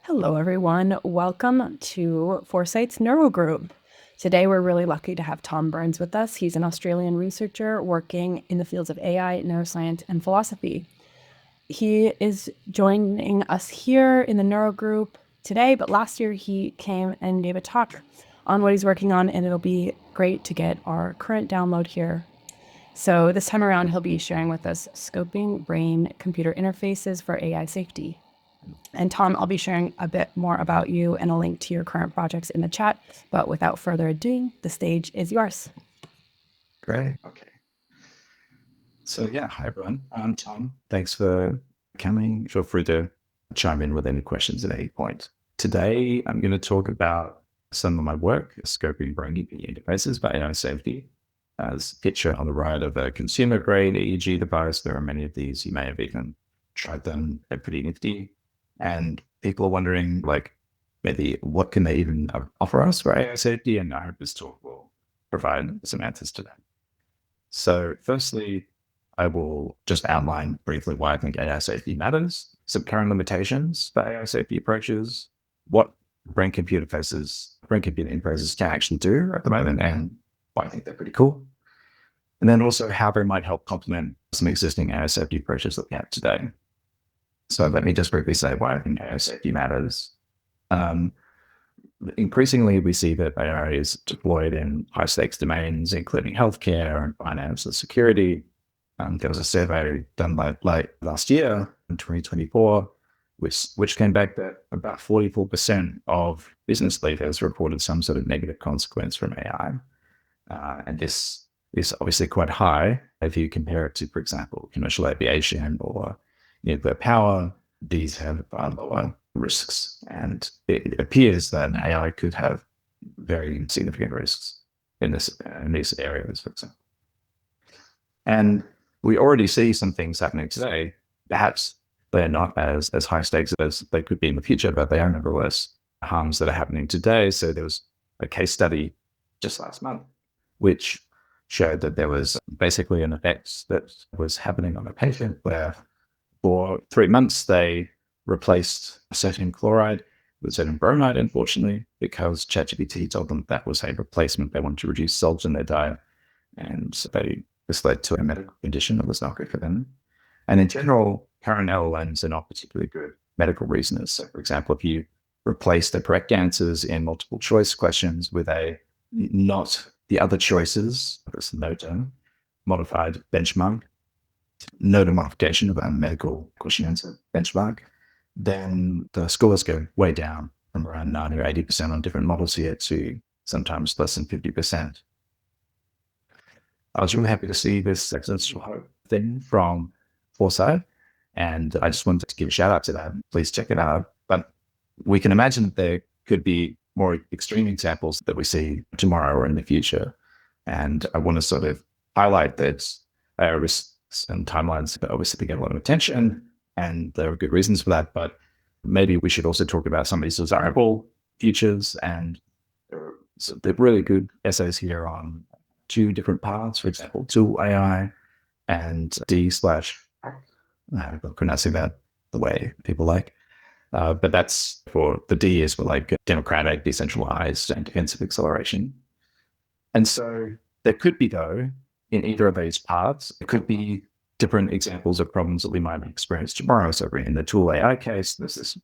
Hello, everyone. Welcome to Foresight's Neuro Group. Today, we're really lucky to have Tom Burns with us. He's an Australian researcher working in the fields of AI, neuroscience, and philosophy. He is joining us here in the Neuro Group today, but last year he came and gave a talk on what he's working on, and it'll be great to get our current download here. So this time around, he'll be sharing with us scoping brain-computer interfaces for AI safety. And Tom, I'll be sharing a bit more about you and a link to your current projects in the chat. But without further ado, the stage is yours. Great. Okay. So hi everyone. I'm Tom. Thanks for coming. Feel free to chime in with any questions at any point. Today, I'm going to talk about some of my work, scoping brain-computer interfaces for AI safety. As a picture on the right of a consumer-grade EEG device, there are many of these. You may have even tried them. They're pretty nifty. And people are wondering, maybe what can they even offer us for AI safety? And I hope this talk will provide some answers to that. So firstly, I will just outline briefly why I think AI safety matters, some current limitations for AI safety approaches, what brain-computer interfaces can actually do at the moment, and why I think they're pretty cool. And then also how they might help complement some existing AI safety approaches that we have today. So let me just briefly say why I think AI safety matters. Increasingly, we see that AI is deployed in high-stakes domains, including healthcare and finance and security. There was a survey done late last year in 2024, which came back that about 44% of business leaders reported some sort of negative consequence from AI. And this is obviously quite high if you compare it to, for example, commercial aviation or nuclear power. These have far lower risks, and it appears that AI could have very significant risks in these areas, for example. And we already see some things happening today. Perhaps they're not as high stakes as they could be in the future, but they are nevertheless harms that are happening today. So there was a case study just last month, which showed that there was basically an effect that was happening on a patient where for 3 months they replaced sodium chloride with sodium bromide, unfortunately, because ChatGPT told them that was a replacement. They wanted to reduce salt in their diet. And so this led to a medical condition that was not good for them. And in general, current LLMs are not particularly good medical reasoners. So for example, if you replace the correct answers in multiple choice questions with a not the other choices, this NOTA modified benchmark, NOTA modification of a medical question answer benchmark, then the scores go way down from around 90 or 80% on different models here to sometimes less than 50%. I was really happy to see this existential hope thing from Foresight, and I just wanted to give a shout out to that. Please check it out. But we can imagine that there could be more extreme examples that we see tomorrow or in the future. And I want to sort of highlight that risks and timelines obviously get a lot of attention, and there are good reasons for that. But maybe we should also talk about some of these desirable futures. And there are really good essays here on 2 different paths, for example, tool AI and I'm pronouncing that the way people like. But that's for the D is for like democratic, decentralized, and defensive acceleration. And so there could be, though, in either of these paths, it could be different examples of problems that we might experience tomorrow. So in the tool AI case, there's this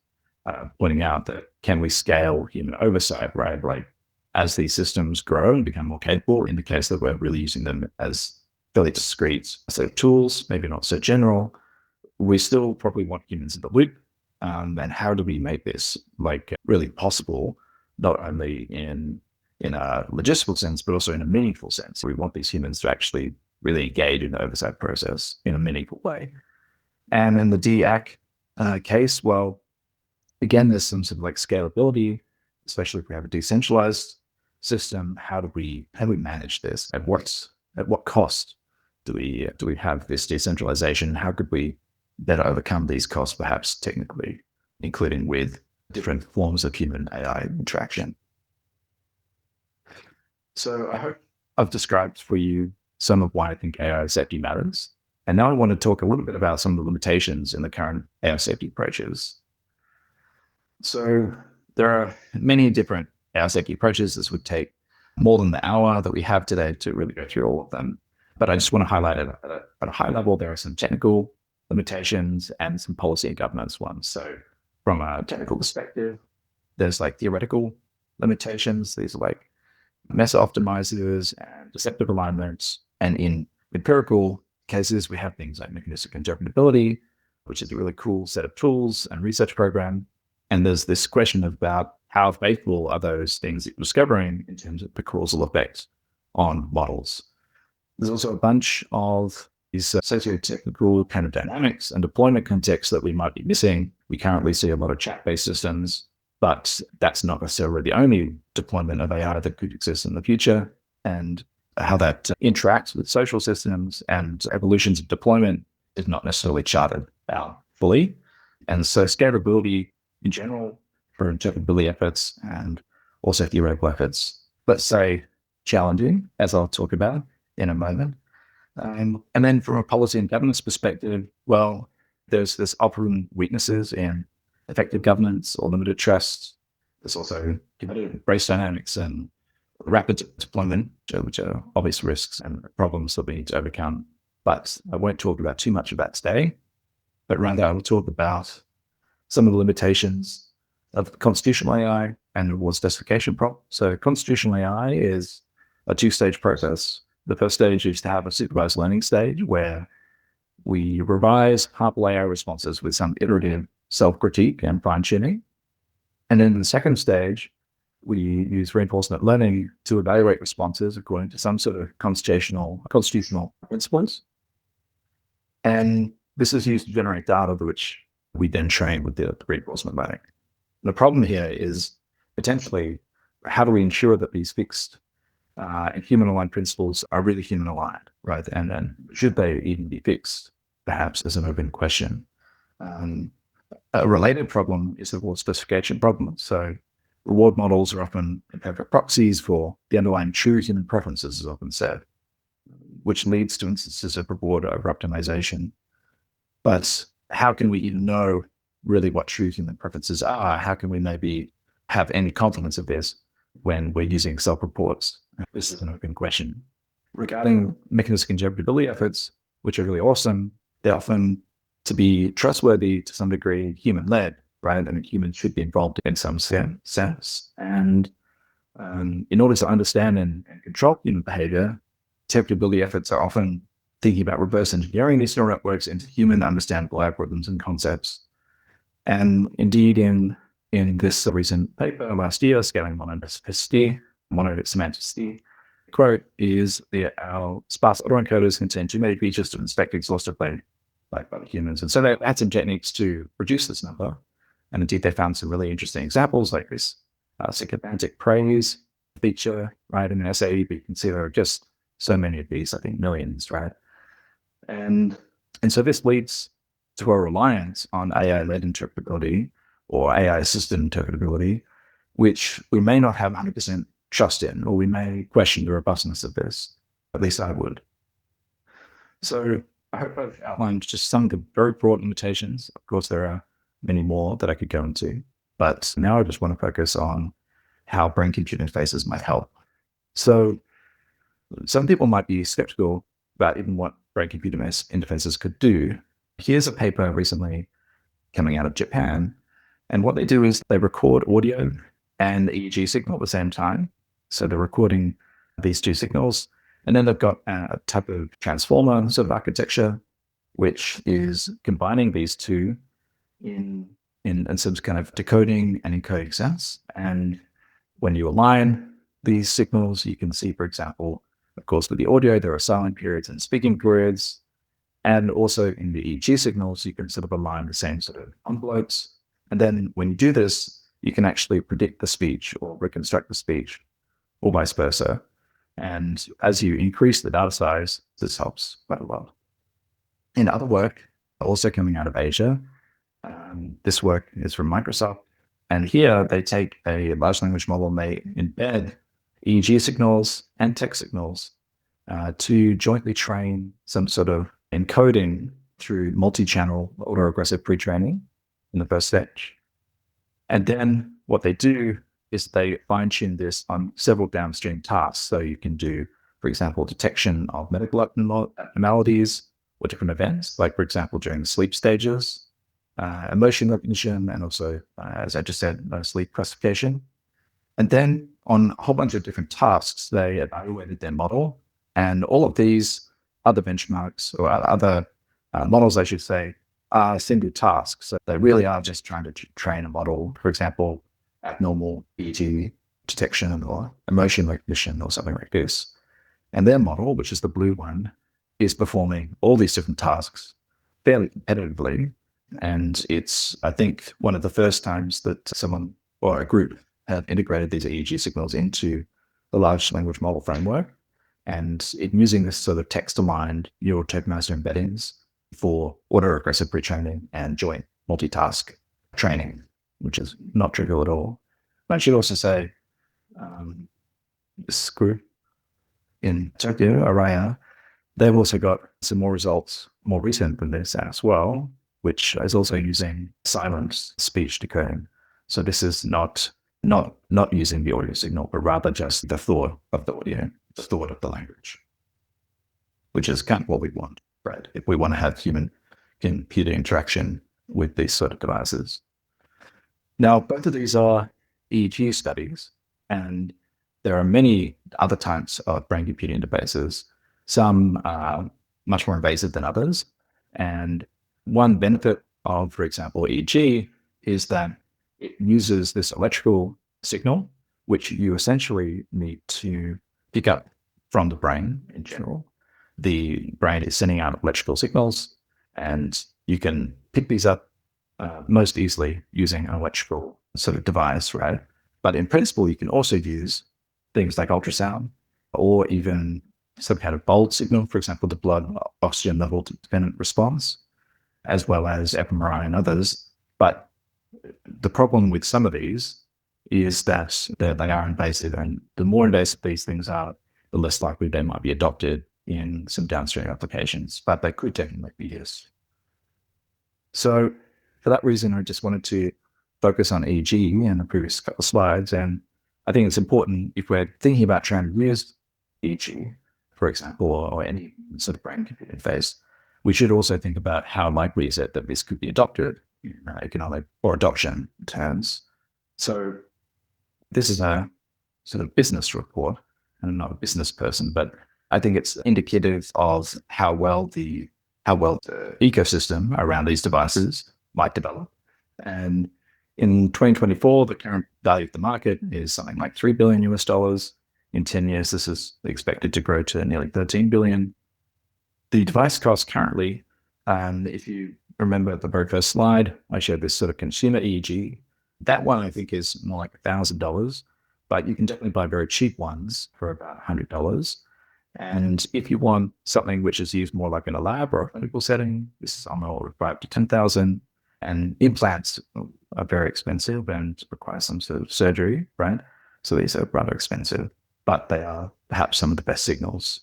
pointing out that can we scale human oversight, right? Like as these systems grow and become more capable, in the case that we're really using them as fairly discrete set of tools, maybe not so general, we still probably want humans in the loop. And how do we make this like really possible, not only in a logistical sense, but also in a meaningful sense? We want these humans to actually really engage in the oversight process in a meaningful way. And in the DAC case, well, again, there's some sort of like scalability, especially if we have a decentralized system. How do we manage this? At what cost do we have this decentralization? How could we better overcome these costs, perhaps technically, including with different forms of human AI interaction? So I hope I've described for you some of why I think AI safety matters. And now I want to talk a little bit about some of the limitations in the current AI safety approaches. So there are many different AISEC approaches. This would take more than the hour that we have today to really go through all of them. But I just want to highlight it at a high level. There are some technical limitations and some policy and governance ones. So from a technical perspective, there's like theoretical limitations. These are like mesa optimizers and deceptive alignments. And in empirical cases, we have things like mechanistic interpretability, which is a really cool set of tools and research program. And there's this question about how faithful are those things that you're discovering in terms of the causal effect on models. There's also a bunch of these socio-technical kind of dynamics and deployment contexts that we might be missing. We currently see a lot of chat-based systems, but that's not necessarily the only deployment of AI that could exist in the future. And how that interacts with social systems and evolutions of deployment is not necessarily charted out fully. And so scalability in general for interpretability efforts and also theoretical efforts, let's say challenging, as I'll talk about in a moment. And then from a policy and governance perspective, well, there's often weaknesses in effective governance or limited trust. There's also competitive race dynamics and rapid deployment, which are obvious risks and problems that we need to overcome. But I won't talk about too much of that today, but rather I will talk about some of the limitations of constitutional AI and reward specification problem. So constitutional AI is a two-stage process. The first stage is to have a supervised learning stage where we revise harmful AI responses with some iterative self-critique and fine-tuning. And then in the second stage, we use reinforcement learning to evaluate responses according to some sort of constitutional principles. And this is used to generate data which we then train with the reinforcement learning. The problem here is potentially how do we ensure that these fixed and human-aligned principles are really human-aligned, right? And then should they even be fixed, perhaps, is an open question. A related problem is the reward specification problem. So reward models are often imperfect proxies for the underlying true human preferences, as often said, which leads to instances of reward over-optimization. But how can we even know really what true human preferences are? How can we maybe have any confidence of this when we're using self-reports? This is an open question. Regarding mechanistic interpretability efforts, which are really awesome, they're often, to be trustworthy to some degree, human-led, right? And humans should be involved in some sense. And in order to understand and control human behavior, interpretability efforts are often thinking about reverse engineering these neural networks into human understandable algorithms and concepts. And indeed, in this recent paper last year, Scaling Monosemanticity, quote is our sparse autoencoders contain too many features to inspect exhaustively by the humans. And so they had some techniques to reduce this number. And indeed, they found some really interesting examples like this sycophantic praise feature, right? In an essay, but you can see there are just so many of these, I think millions, right? And so this leads to a reliance on AI-led interpretability or AI-assisted interpretability, which we may not have 100% trust in, or we may question the robustness of this. At least I would. So I hope I've outlined just some of the very broad limitations. Of course, there are many more that I could go into, but now I just want to focus on how brain-computer interfaces might help. So some people might be skeptical about even what brain-computer interfaces could do. Here's a paper recently coming out of Japan, and what they do is they record audio and the EEG signal at the same time. So they're recording these two signals, and then they've got a type of transformer sort of architecture, which is combining these two in some kind of decoding and encoding sense. And when you align these signals, you can see, for example, of course, with the audio, there are silent periods and speaking periods. And also in the EEG signals, you can sort of align the same sort of envelopes. And then when you do this, you can actually predict the speech or reconstruct the speech or vice versa. And as you increase the data size, this helps quite a lot. In other work, also coming out of Asia, this work is from Microsoft. And here they take a large language model and they embed EEG signals and text signals to jointly train some sort of encoding through multi-channel autoregressive pre-training in the first stage. And then what they do is they fine-tune this on several downstream tasks. So you can do, for example, detection of medical abnormalities or different events, like, for example, during the sleep stages, emotion recognition, and also, as I just said, sleep classification. And then on a whole bunch of different tasks, they evaluated their model. And all of these other benchmarks or other models, I should say, are single tasks. So they really are just trying to train a model, for example, abnormal EEG detection or emotion recognition or something like this. And their model, which is the blue one, is performing all these different tasks fairly competitively. And it's, I think, one of the first times that someone or a group have integrated these EEG signals into the large language model framework. And using this sort of text-aligned neural tokenized embeddings for autoregressive pre-training and joint multitask training, which is not trivial at all. I should also say this group in Tokyo, Araya, they've also got some more results more recent than this as well, which is also using silent speech decoding. So this is not using the audio signal, but rather just the thought of the audio, the thought of the language, which is kind of what we want, right? If we want to have human-computer interaction with these sort of devices. Now, both of these are EEG studies, and there are many other types of brain-computer interfaces. Some are much more invasive than others. And one benefit of, for example, EEG is that it uses this electrical signal, which you essentially need to pick up from the brain in general. The brain is sending out electrical signals, and you can pick these up most easily using an electrical sort of device, right? But in principle, you can also use things like ultrasound or even some kind of bold signal, for example, the blood oxygen level dependent response, as well as fMRI and others. But the problem with some of these is that they are invasive, and the more invasive these things are, the less likely they might be adopted in some downstream applications, but they could definitely be used. So for that reason, I just wanted to focus on EEG in the previous couple of slides. And I think it's important if we're thinking about trying to use EEG, for example, or any sort of brain-computer interface, we should also think about how likely is it that this could be adopted in economic or adoption terms. So this is a sort of business report, and I'm not a business person, but I think it's indicative of how well the ecosystem around these devices might develop. And in 2024, the current value of the market is something like $3 billion US. In 10 years, this is expected to grow to nearly 13 billion. The device cost currently, if you remember the very first slide, I showed this sort of consumer EEG. That one I think is more like $1,000, but you can definitely buy very cheap ones for about $100. And if you want something which is used more like in a lab or a clinical setting, this is on the order of $5,000 to $10,000. And implants are very expensive and require some sort of surgery, right? So these are rather expensive, but they are perhaps some of the best signals.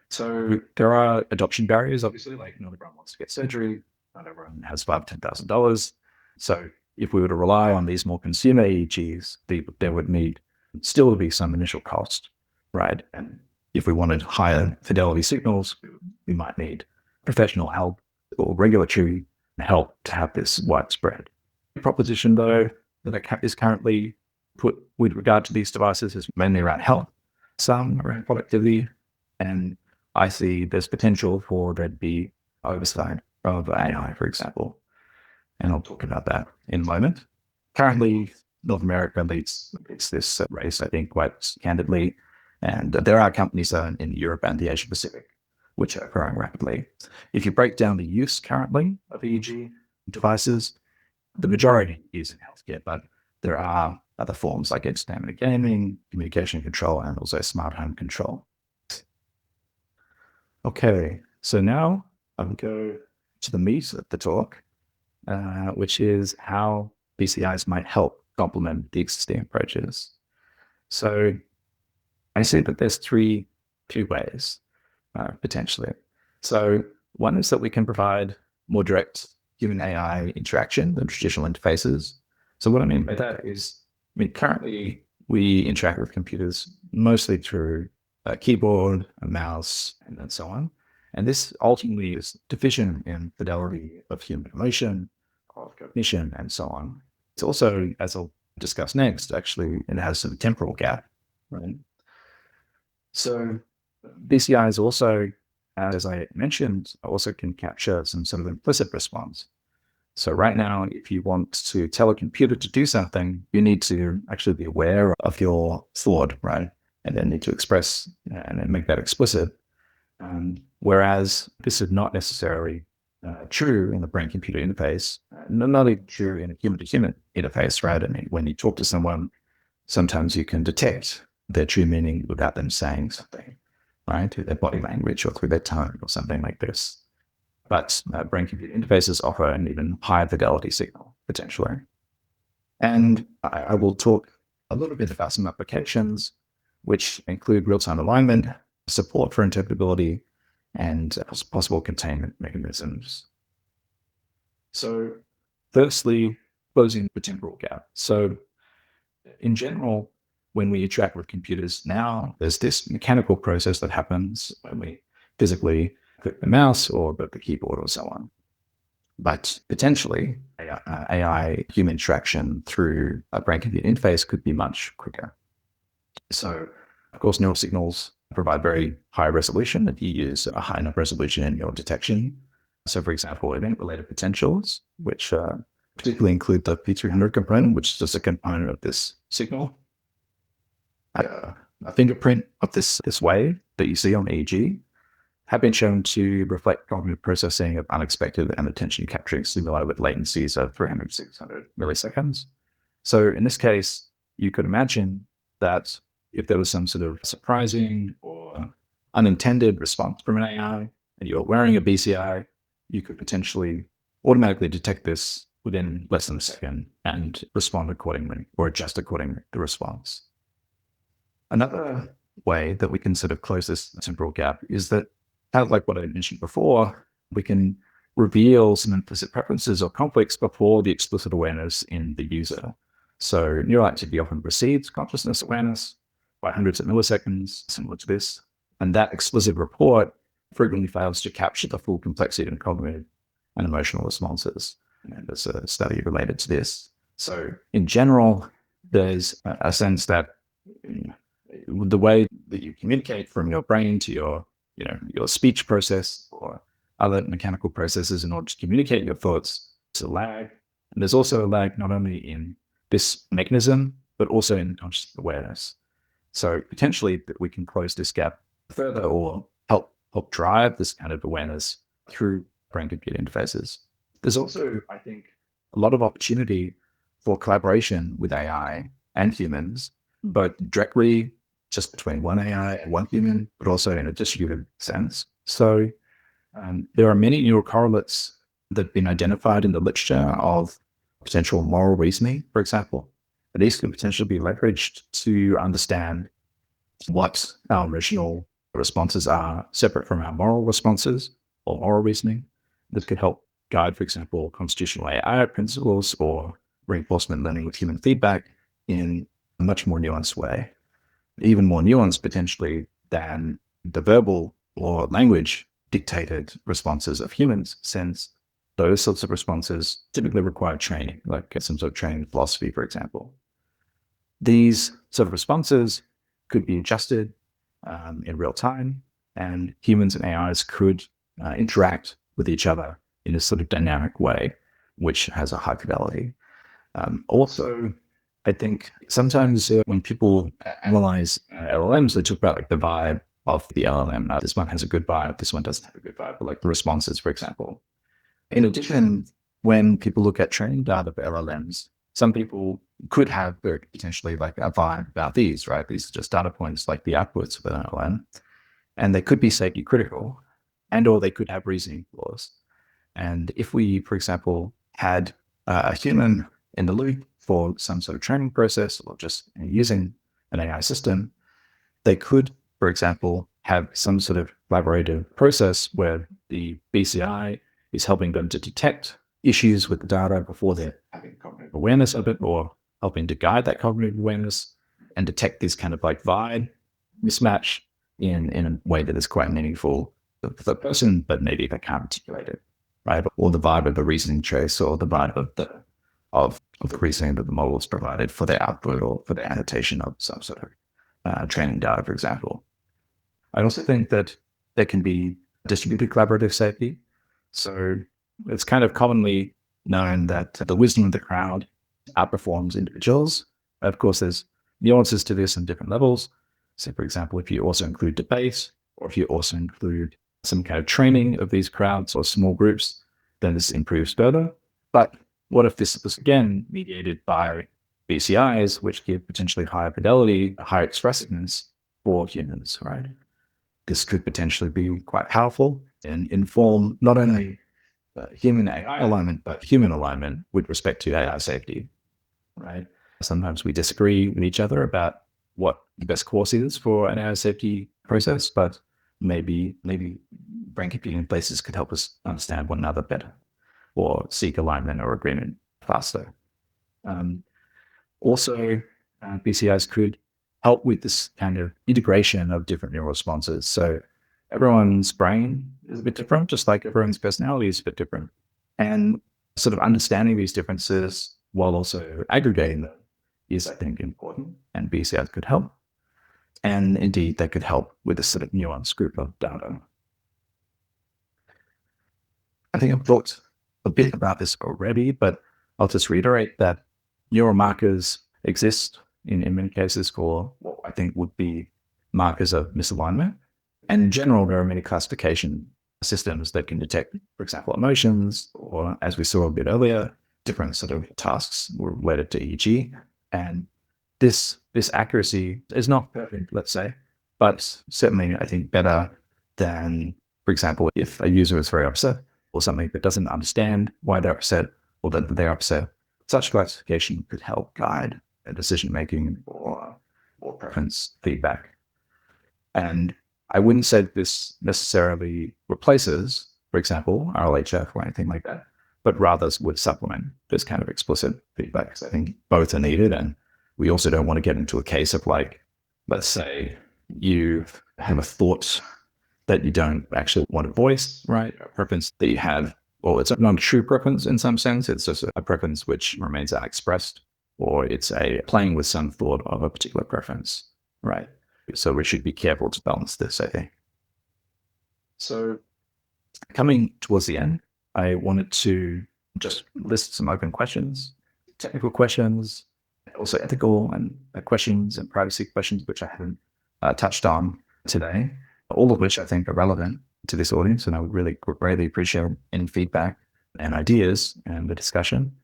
So there are adoption barriers, obviously, like not everyone wants to get surgery, not everyone has $5,000 to $10,000. So if we were to rely on these more consumer EEGs, there would still be some initial cost, right? And if we wanted higher fidelity signals, we might need professional help or regulatory help to have this widespread. The proposition, though, that is currently put with regard to these devices is mainly around health, some around productivity, and I see there's potential for there to be oversight of AI, for example. And I'll talk about that in a moment. Currently, North America leads this race, I think, quite candidly. And there are companies in Europe and the Asia Pacific which are growing rapidly. If you break down the use currently of EEG devices, the majority is in healthcare, but there are other forms like entertainment and gaming, communication control, and also smart home control. Okay, so now I'll go to the meat of the talk, which is how BCIs might help complement the existing approaches. So I see that there's two ways, potentially. So one is that we can provide more direct human AI interaction than traditional interfaces. So what I mean by that is, currently we interact with computers mostly through a keyboard, a mouse, and then so on. And this ultimately is deficient in fidelity of human emotion, of cognition, and so on. It's also, as I'll discuss next, actually, it has some temporal gap, right? So BCIs also, as I mentioned, also can capture some sort of implicit response. So right now, if you want to tell a computer to do something, you need to actually be aware of your thought, right? And then need to express and then make that explicit. Whereas this is not necessarily true in the brain-computer interface, not even true in a human-to-human interface, right? I mean, when you talk to someone, sometimes you can detect their true meaning without them saying something, right? Through their body language or through their tone or something like this. But brain-computer interfaces offer an even higher fidelity signal, potentially. And I will talk a little bit about some applications, which include real-time alignment, support for interpretability, and possible containment mechanisms. So firstly, closing the temporal gap. So in general, when we interact with computers now, there's this mechanical process that happens when we physically click the mouse or the keyboard or so on. But potentially, AI human interaction through a brain-computer interface could be much quicker. So, of course, neural signals provide very high resolution if you use a high enough resolution in your detection. So, for example, event-related potentials, which particularly include the P300 component, which is just a component of this signal. A fingerprint of this wave that you see on EEG have been shown to reflect cognitive processing of unexpected and attention capturing stimuli with latencies of 300 to 600 milliseconds. So in this case, you could imagine that if there was some sort of surprising or unintended response from an AI and you're wearing a BCI, you could potentially automatically detect this within less than a second and respond accordingly or adjust accordingly to the response. Another way that we can sort of close this temporal gap is that, kind of like what I mentioned before, we can reveal some implicit preferences or conflicts before the explicit awareness in the user. So neural activity often precedes consciousness awareness by hundreds of milliseconds, similar to this. And that explicit report frequently fails to capture the full complexity of cognitive and emotional responses. And there's a study related to this. So in general, there's a sense that the way that you communicate from your brain to your speech process or other mechanical processes in order to communicate your thoughts, there's a lag. And there's also a lag not only in this mechanism, but also in conscious awareness. So potentially we can close this gap further or help drive this kind of awareness through brain-computer interfaces. There's also, I think, a lot of opportunity for collaboration with AI and humans, both directly just between one AI and one human, but also in a distributed sense. So there are many neural correlates that have been identified in the literature of potential moral reasoning, for example. And these can potentially be leveraged to understand what our emotional responses are separate from our moral responses or moral reasoning. This could help guide, for example, constitutional AI principles or reinforcement learning with human feedback in a much more nuanced way. Even more nuanced potentially than the verbal or language dictated responses of humans, since those sorts of responses typically require training, like some sort of training philosophy, for example. These sort of responses could be adjusted in real time, and humans and AIs could interact with each other in a sort of dynamic way, which has a high fidelity. Also, I think sometimes when people analyze LLMs, they talk about like the vibe of the LLM. Now, this one has a good vibe, this one doesn't have a good vibe, but like the responses, for example. In addition, when people look at training data for LLMs, some people could have very potentially like a vibe about these, right? These are just data points like the outputs of an LLM, and they could be safety critical, and or they could have reasoning flaws. And if we, for example, had a human in the loop for some sort of training process or just using an AI system, they could, for example, have some sort of collaborative process where the BCI is helping them to detect issues with the data before they're having cognitive awareness of it, or helping to guide that cognitive awareness and detect this kind of like vibe mismatch in a way that is quite meaningful for the person, but maybe they can't articulate it, right? Or the vibe of the reasoning trace, or the vibe of the reasoning that the model is provided for their output or for the annotation of some sort of training data, for example. I also think that there can be distributed collaborative safety. So it's kind of commonly known that the wisdom of the crowd outperforms individuals. Of course, there's nuances to this on different levels. So, for example, if you also include debate, or if you also include some kind of training of these crowds or small groups, then this improves further. But what if this was, again, mediated by BCIs, which give potentially higher fidelity, higher expressiveness for humans, right? This could potentially be quite powerful and inform not only human AI alignment, but human alignment with respect to AI safety, right? Sometimes we disagree with each other about what the best course is for an AI safety process, but maybe brain computing places could help us understand one another better or seek alignment or agreement faster. Also, BCIs could help with this kind of integration of different neural responses. So everyone's brain is a bit different, just like everyone's personality is a bit different. And sort of understanding these differences while also aggregating them is, I think, important. And BCIs could help. And indeed, they could help with a sort of nuanced group of data. I think I've talked a bit about this already, but I'll just reiterate that neural markers exist in many cases for what I think would be markers of misalignment. And in general, there are many classification systems that can detect, for example, emotions, or as we saw a bit earlier, different sort of tasks related to EEG. And this accuracy is not perfect, let's say, but certainly I think better than, for example, if a user is very upset or something that doesn't understand why they're upset or that they're upset. Such classification could help guide a decision-making or preference feedback. And I wouldn't say this necessarily replaces, for example, RLHF or anything like that, but rather would supplement this kind of explicit feedback. Because I think both are needed. And we also don't want to get into a case of like, let's say you have a thought that you don't actually want to voice, right? A preference that you have, well, it's not a true preference in some sense. It's just a preference which remains unexpressed, or it's a playing with some thought of a particular preference, right? So we should be careful to balance this, I think. So coming towards the end, I wanted to just list some open questions, technical questions, also ethical and questions and privacy questions, which I haven't touched on today, all of which I think are relevant to this audience. And I would really greatly appreciate any feedback and ideas and the discussion.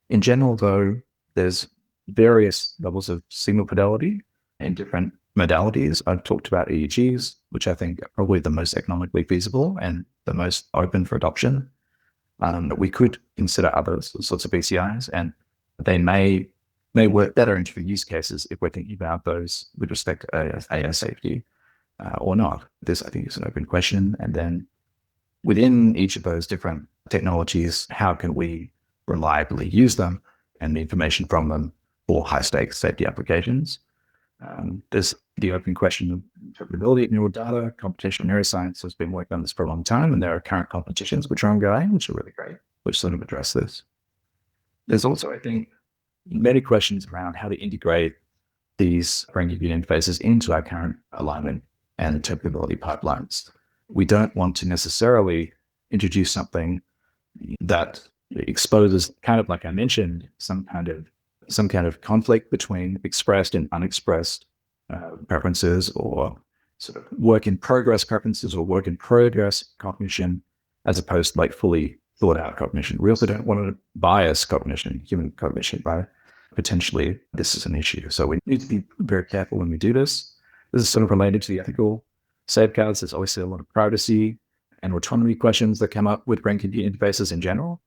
In general, though, there's various levels of signal fidelity in different modalities. I've talked about EEGs, which I think are probably the most economically feasible and the most open for adoption. We could consider other sorts of BCIs, and they may work better in different use cases if we're thinking about those with respect to AI safety or not. This, I think, is an open question. And then within each of those different technologies, how can we reliably use them and the information from them for high-stakes safety applications? There's the open question of interpretability of neural data. Computational neuroscience has been working on this for a long time, and there are current competitions which are ongoing, which are really great, which sort of address this. There's also, I think, many questions around how to integrate these brain-computer interfaces into our current alignment and interpretability pipelines. We don't want to necessarily introduce something that exposes, kind of like I mentioned, some kind of conflict between expressed and unexpressed preferences, or sort of work in progress preferences or work in progress cognition, as opposed to like fully thought out cognition. We also don't want to bias cognition, human cognition, by potentially this is an issue. So we need to be very careful when we do this. This is sort of related to the ethical safeguards. There's obviously a lot of privacy and autonomy questions that come up with brain-computer interfaces in general.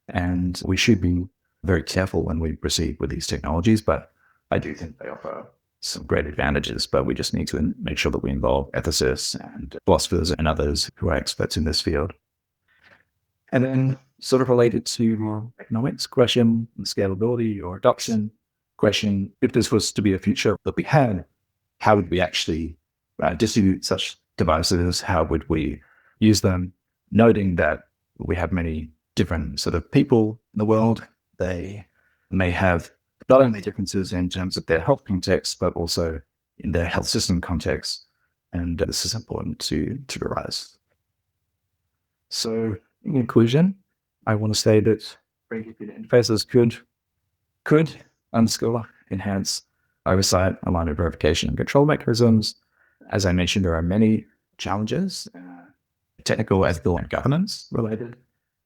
And we should be very careful when we proceed with these technologies, but I do think they offer some great advantages, but we just need to make sure that we involve ethicists and philosophers and others who are experts in this field. And then sort of related to economics question, scalability or adoption question. If this was to be a future that we had, how would we actually distribute such devices? How would we use them? Noting that we have many different sort of people in the world. They may have not only differences in terms of their health context, but also in their health system context. And this is important to realize. So in conclusion, I want to say that regulated interfaces could unskill, enhance oversight, alignment verification and control mechanisms. As I mentioned, there are many challenges, technical, ethical, and governance related.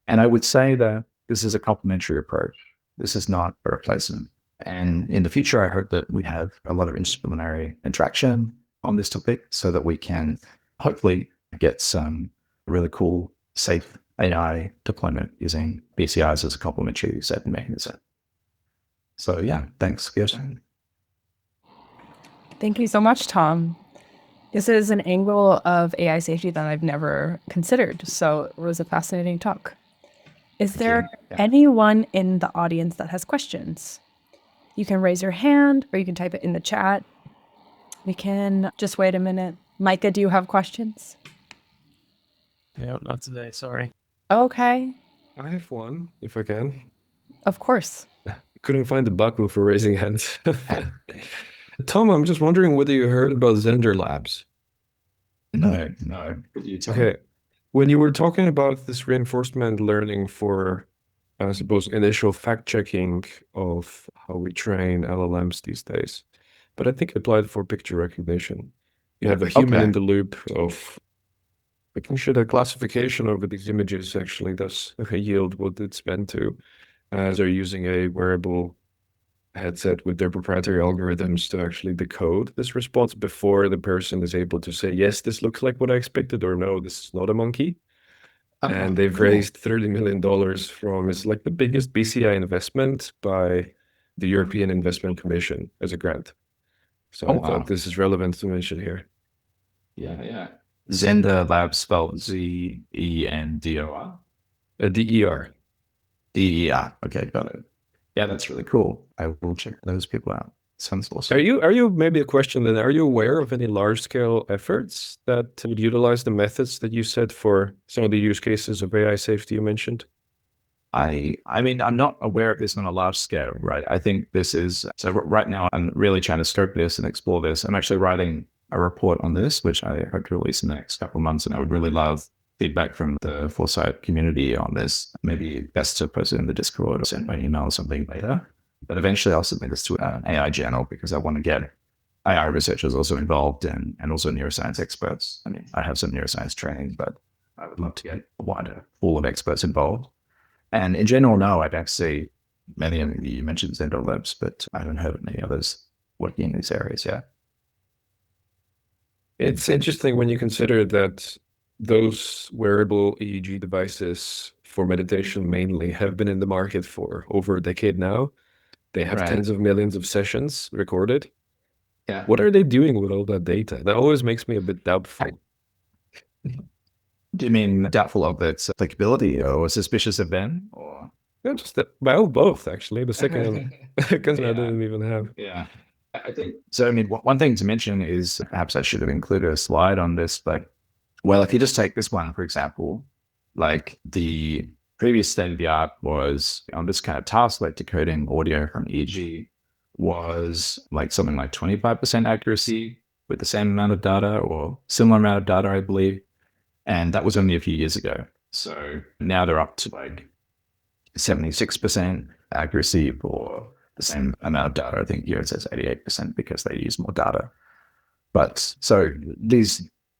And I would say that this is a complementary approach. This is not a replacement. And in the future, I hope that we have a lot of interdisciplinary interaction on this topic so that we can hopefully get some really cool, safe AI deployment using BCIs as a complementary set mechanism. So yeah, thanks, Kirsten. Thank you so much, Tom. This is an angle of AI safety that I've never considered. So it was a fascinating talk. Is there anyone in the audience that has questions? You can raise your hand or you can type it in the chat. We can just wait a minute. Micah, do you have questions? No, not today. Sorry. Okay. I have one, if I can. Of course. Couldn't find the button for raising hands. Tom, I'm just wondering whether you heard about Zender Labs. No. Could you tell me? Okay. When you were talking about this reinforcement learning for, I suppose, initial fact-checking of how we train LLMs these days, but I think applied for picture recognition. You have a human in the loop of making sure that classification over these images actually does yield what it's meant to, as they're using a wearable headset with their proprietary algorithms to actually decode this response before the person is able to say, yes, this looks like what I expected, or no, this is not a monkey. And they've raised $30 million from, it's like the biggest BCI investment by the European Investment Commission as a grant. So I thought this is relevant to mention here. Yeah. Zender Labs spelled Z-E-N-D-O-R? DER. DER. Okay, got it. Yeah, that's really cool. I will check those people out. Sounds awesome. Are you maybe a question then? Are you aware of any large scale efforts that would utilize the methods that you said for some of the use cases of AI safety you mentioned? I mean, I'm not aware of this on a large scale, right? I think this is, so right now I'm really trying to scope this and explore this. I'm actually writing a report on this, which I hope to release in the next couple of months. And I would really love feedback from the Foresight community on this. Maybe best to post it in the Discord or send by email or something later. But eventually I'll submit this to an AI journal because I want to get AI researchers also involved and also neuroscience experts. I mean, I have some neuroscience training, but I would love to get a wider pool of experts involved. And in general, no, I don't see many of you mentioned Zender Labs, but I haven't heard of many others working in these areas yet. It's interesting when you consider that those wearable EEG devices for meditation mainly have been in the market for over a decade now. They have tens of millions of sessions recorded. Yeah. What are they doing with all that data? That always makes me a bit doubtful. Do you mean doubtful of its applicability or suspicious of them? Or Yeah, just that, well, both actually. The second because I didn't even have. Yeah. I think so. I mean, one thing to mention is perhaps I should have included a slide on this, but well, if you just take this one, for example, like the previous state of the art was on this kind of task, like decoding audio from EEG was like something like 25% accuracy with the same amount of data or similar amount of data, I believe. And that was only a few years ago. So now they're up to like 76% accuracy for the same amount of data. I think here it says 88% because they use more data. But so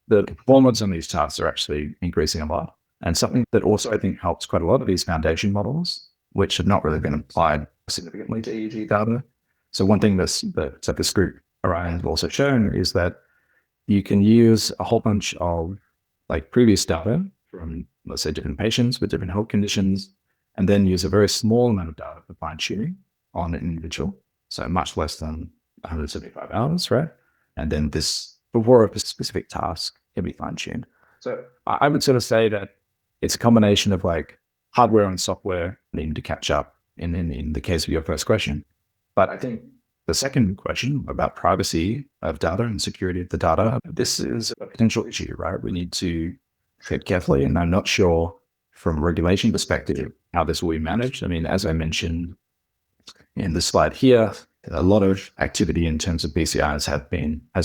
the performance on these tasks are actually increasing a lot. And something that also I think helps quite a lot of these foundation models, which have not really been applied significantly to EEG data. So one thing that this group Orion has also shown is that you can use a whole bunch of like previous data from, let's say, different patients with different health conditions, and then use a very small amount of data for fine tuning on an individual. So much less than 175 hours, right? And then this, before a specific task, can be fine tuned. So I would sort of say that it's a combination of like hardware and software needing to catch up in the case of your first question. But I think the second question about privacy of data and security of the data, this is a potential issue, right? We need to tread carefully, and I'm not sure from a regulation perspective how this will be managed. I mean, as I mentioned in the slide here, a lot of activity in terms of BCIs has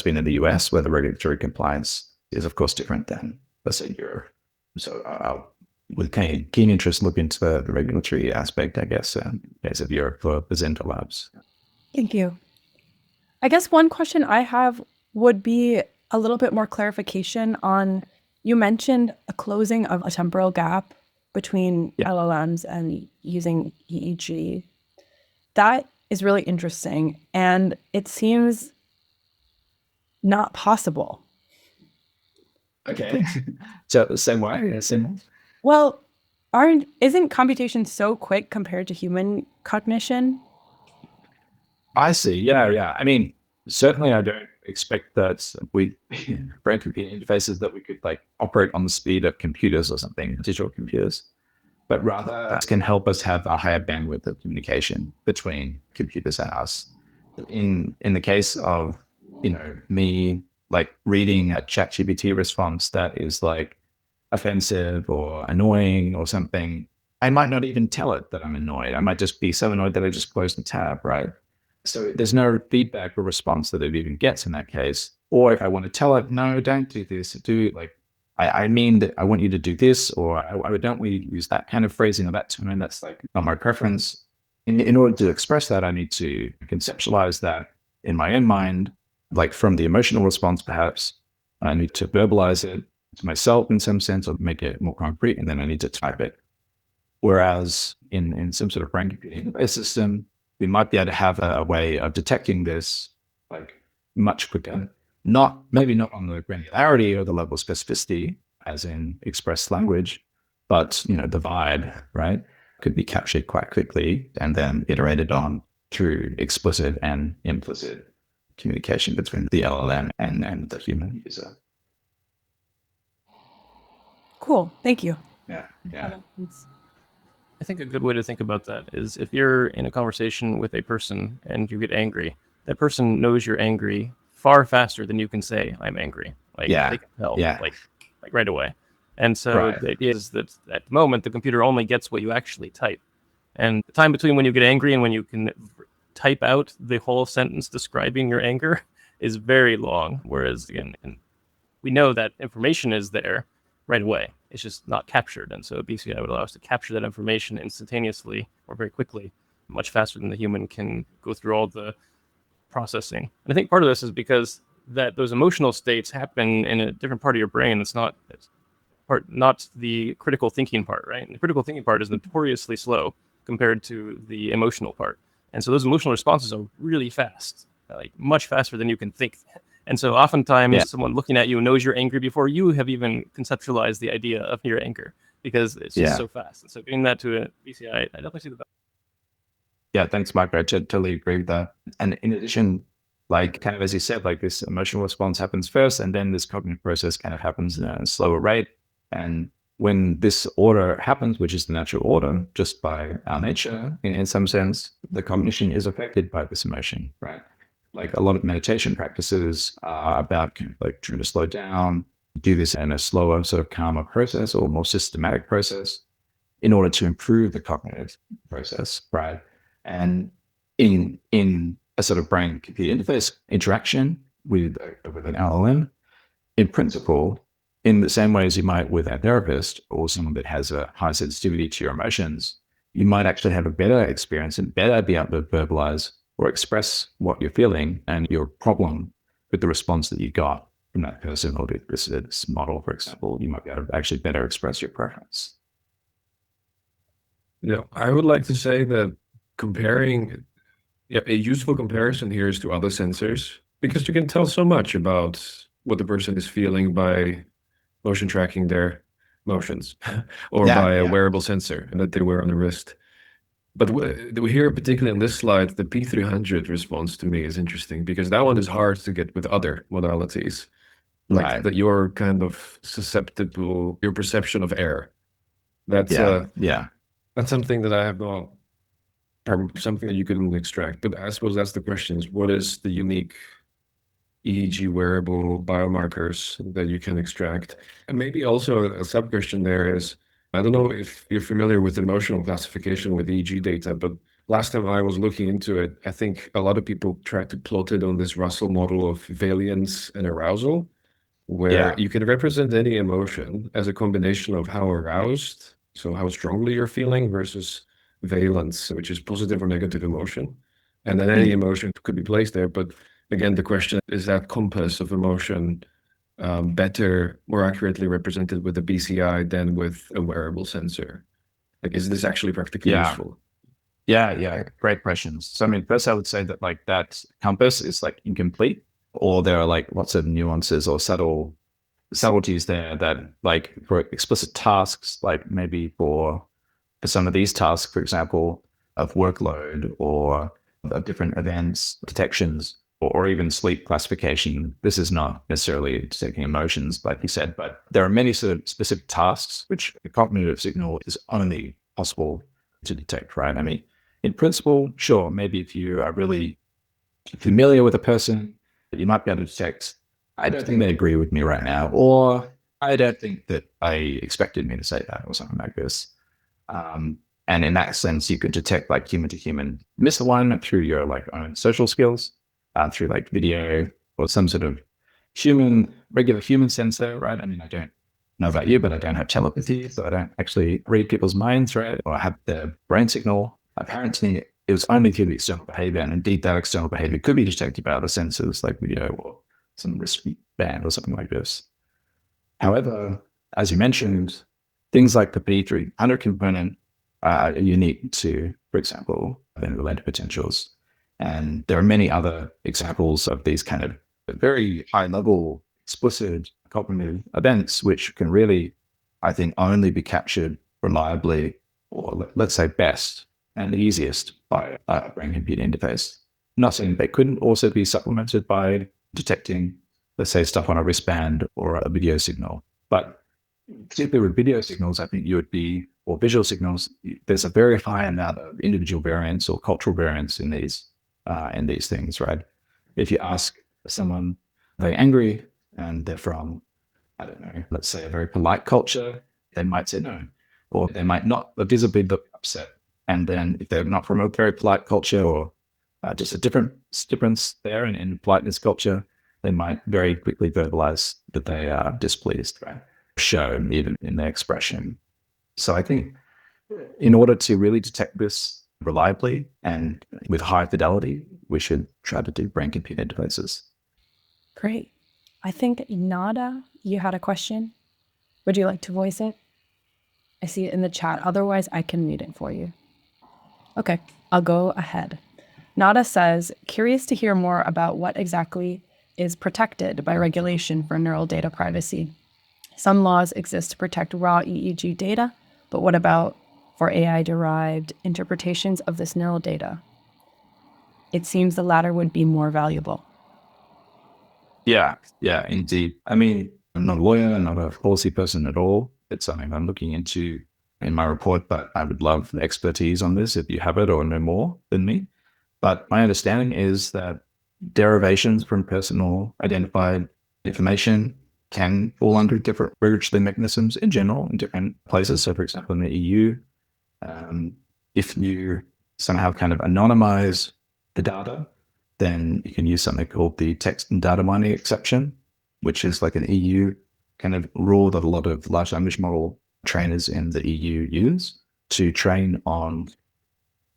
been in the US, where the regulatory compliance is, of course, different than, let's say, Europe. So with keen interest, look into the regulatory aspect, I guess, in case of Europe for Bazenta Labs. Thank you. I guess one question I have would be a little bit more clarification on, you mentioned a closing of a temporal gap between LLMs and using EEG. That is really interesting, and it seems not possible. Okay. So the same way, same. Well, isn't computation so quick compared to human cognition? I see. Yeah. I mean, certainly I don't expect that we brain computer interfaces that we could like operate on the speed of computers or something, digital computers, but rather this can help us have a higher bandwidth of communication between computers and us. In the case of, me like reading a ChatGPT response that is like offensive or annoying or something, I might not even tell it that I'm annoyed. I might just be so annoyed that I just close the tab, right? So there's no feedback or response that it even gets in that case. Or if I want to tell it, no, don't do this, I mean that I want you to do this, or I don't we use that kind of phrasing or that tone, that's like not my preference. In order to express that, I need to conceptualize that in my own mind, like from the emotional response, perhaps. I need to verbalize it to myself in some sense or make it more concrete, and then I need to type it. Whereas in some sort of brain computing interface system, we might be able to have a way of detecting this like much quicker. Maybe not on the granularity or the level of specificity as in expressed language, but the vibe, right, could be captured quite quickly and then iterated on through explicit and implicit communication between the LLM and the human user. Cool. Thank you. Yeah. I think a good way to think about that is if you're in a conversation with a person and you get angry, that person knows you're angry far faster than you can say, I'm angry. They can tell, like right away. And so the idea is that at the moment, the computer only gets what you actually type. And the time between when you get angry and when you can type out the whole sentence describing your anger is very long. Whereas, again, we know that information is there right away. It's just not captured. And so a BCI would allow us to capture that information instantaneously or very quickly, much faster than the human can go through all the processing. And I think part of this is because that those emotional states happen in a different part of your brain. It's not the critical thinking part, right? And the critical thinking part is notoriously slow compared to the emotional part. And so those emotional responses are really fast, like much faster than you can think. And so oftentimes someone looking at you knows you're angry before you have even conceptualized the idea of your anger because it's just so fast. And so getting that to a BCI, I definitely see the value. Yeah, thanks, Mike. I totally agree with that. And in addition, like kind of as you said, like this emotional response happens first, and then this cognitive process kind of happens at a slower rate. And when this order happens, which is the natural order, just by our nature, in some sense, the cognition is affected by this emotion, right? Like a lot of meditation practices are about like trying to slow down, do this in a slower, sort of calmer process or more systematic process in order to improve the cognitive process, right? And in a sort of brain-computer interface interaction with an LLM, in principle, in the same way as you might with a therapist or someone that has a high sensitivity to your emotions, you might actually have a better experience and better be able to verbalize or express what you're feeling and your problem with the response that you got from that person or this model, for example. You might be able to actually better express your preference. Yeah, I would like to say that a useful comparison here is to other sensors, because you can tell so much about what the person is feeling by motion tracking their motions or by a wearable sensor that they wear on the wrist. But here, particularly on this slide, the P300 response to me is interesting because that one is hard to get with other modalities. Like that you're kind of susceptible, your perception of air. That's That's something that I have not, something that you couldn't extract. But I suppose that's the question: is what is the unique EEG wearable biomarkers that you can extract? And maybe also a sub question there is, I don't know if you're familiar with emotional classification with EEG data, but last time I was looking into it, I think a lot of people try to plot it on this Russell model of valence and arousal, where Yeah. you can represent any emotion as a combination of how aroused, so how strongly you're feeling, versus valence, which is positive or negative emotion. And then any emotion could be placed there. But again, the question is that compass of emotion better, more accurately represented with a BCI than with a wearable sensor? Like, is this actually practically Yeah. useful? Yeah. Great questions. So, I mean, first I would say that like that compass is like incomplete, or there are like lots of nuances or subtleties there that like for explicit tasks, like maybe for some of these tasks, for example, of workload or of different events, detections, or even sleep classification. This is not necessarily detecting emotions, like you said, but there are many sort of specific tasks which a cognitive signal is only possible to detect, right? I mean, in principle, sure, maybe if you are really familiar with a person, you might be able to detect, I don't think they agree with me right now, or I don't think that they expected me to say that, or something like this. And in that sense, you could detect like human to human misalignment through your like own social skills, through like video or some sort of regular human sensor, right? I mean, I don't know about you, but I don't have telepathy, so I don't actually read people's minds, right? Or have their brain signal. Apparently, it was only through the external behavior, and indeed that external behavior could be detected by other sensors like video or some wristband or something like this. However, as you mentioned, things like the P300 component are unique to, for example, event-related potentials. And there are many other examples of these kind of very high-level, explicit cognitive events, which can really, I think, only be captured reliably, or let's say best and easiest by a brain-computer interface. Not saying they couldn't also be supplemented by detecting, let's say, stuff on a wristband or a video signal. But particularly with video signals, I think or visual signals, there's a very high amount of individual variance or cultural variance in these things, right? If you ask someone, are they angry and they're from, I don't know, let's say a very polite culture, they might say no, or they might not visibly look upset. And then if they're not from a very polite culture or just a difference there in politeness culture, they might very quickly verbalize that they are displeased, right? Shown even in their expression. So I think in order to really detect this reliably and with high fidelity, we should try to do brain computer interfaces. Great. I think Nada, you had a question. Would you like to voice it? I see it in the chat. Otherwise, I can read it for you. Okay, I'll go ahead. Nada says, curious to hear more about what exactly is protected by regulation for neural data privacy. Some laws exist to protect raw EEG data, but what about for AI-derived interpretations of this neural data? It seems the latter would be more valuable. Yeah, indeed. I mean, I'm not a lawyer, I'm not a policy person at all. It's something I'm looking into in my report, but I would love the expertise on this if you have it or know more than me. But my understanding is that derivations from personal identified information can fall under different regulatory mechanisms in general in different places. So, for example, in the EU, if you somehow kind of anonymize the data, then you can use something called the text and data mining exception, which is like an EU kind of rule that a lot of large language model trainers in the EU use to train on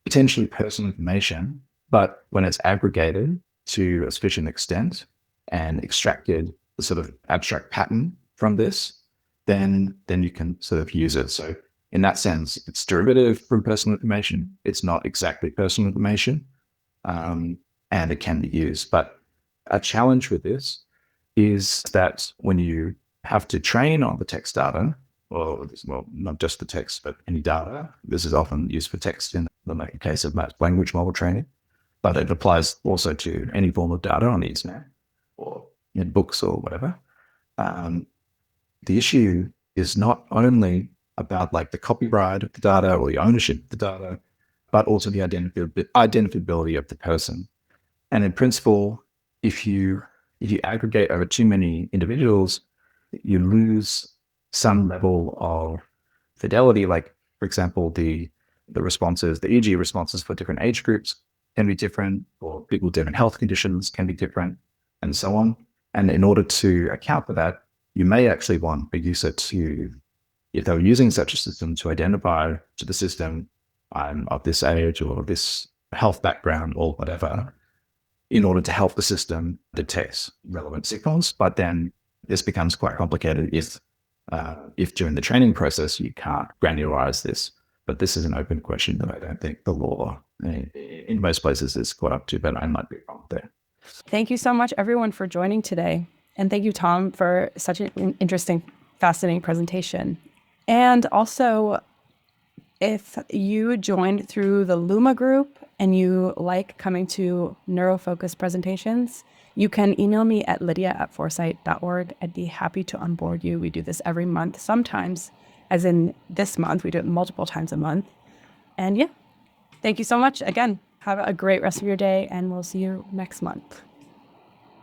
potentially personal information, but when it's aggregated to a sufficient extent and extracted a sort of abstract pattern from this, then you can sort of use it. So in that sense, it's derivative from personal information. It's not exactly personal information, and it can be used. But a challenge with this is that when you have to train on the text data, well, not just the text, but any data, this is often used for text in the case of language model training, but it applies also to any form of data on the internet or in books or whatever. The issue is not only about like the copyright of the data or the ownership of the data, but also the identifiability of the person. And in principle, if you aggregate over too many individuals, you lose some level of fidelity. Like, for example, the responses, the EEG responses for different age groups can be different, or people with different health conditions can be different, and so on. And in order to account for that, you may actually want a user to, if they were using such a system, to identify to the system, I'm of this age or this health background or whatever, in order to help the system detect relevant signals. But then this becomes quite complicated if during the training process you can't granularize this. But this is an open question that I don't think the law in most places is caught up to, but I might be wrong there. Thank you so much, everyone, for joining today. And thank you, Tom, for such an interesting, fascinating presentation. And also, if you joined through the Luma group and you like coming to neurofocused presentations, you can email me at lydia@foresight.org. I'd be happy to onboard you. We do this every month. Sometimes, as in this month, we do it multiple times a month. And yeah, thank you so much. Again, have a great rest of your day, and we'll see you next month.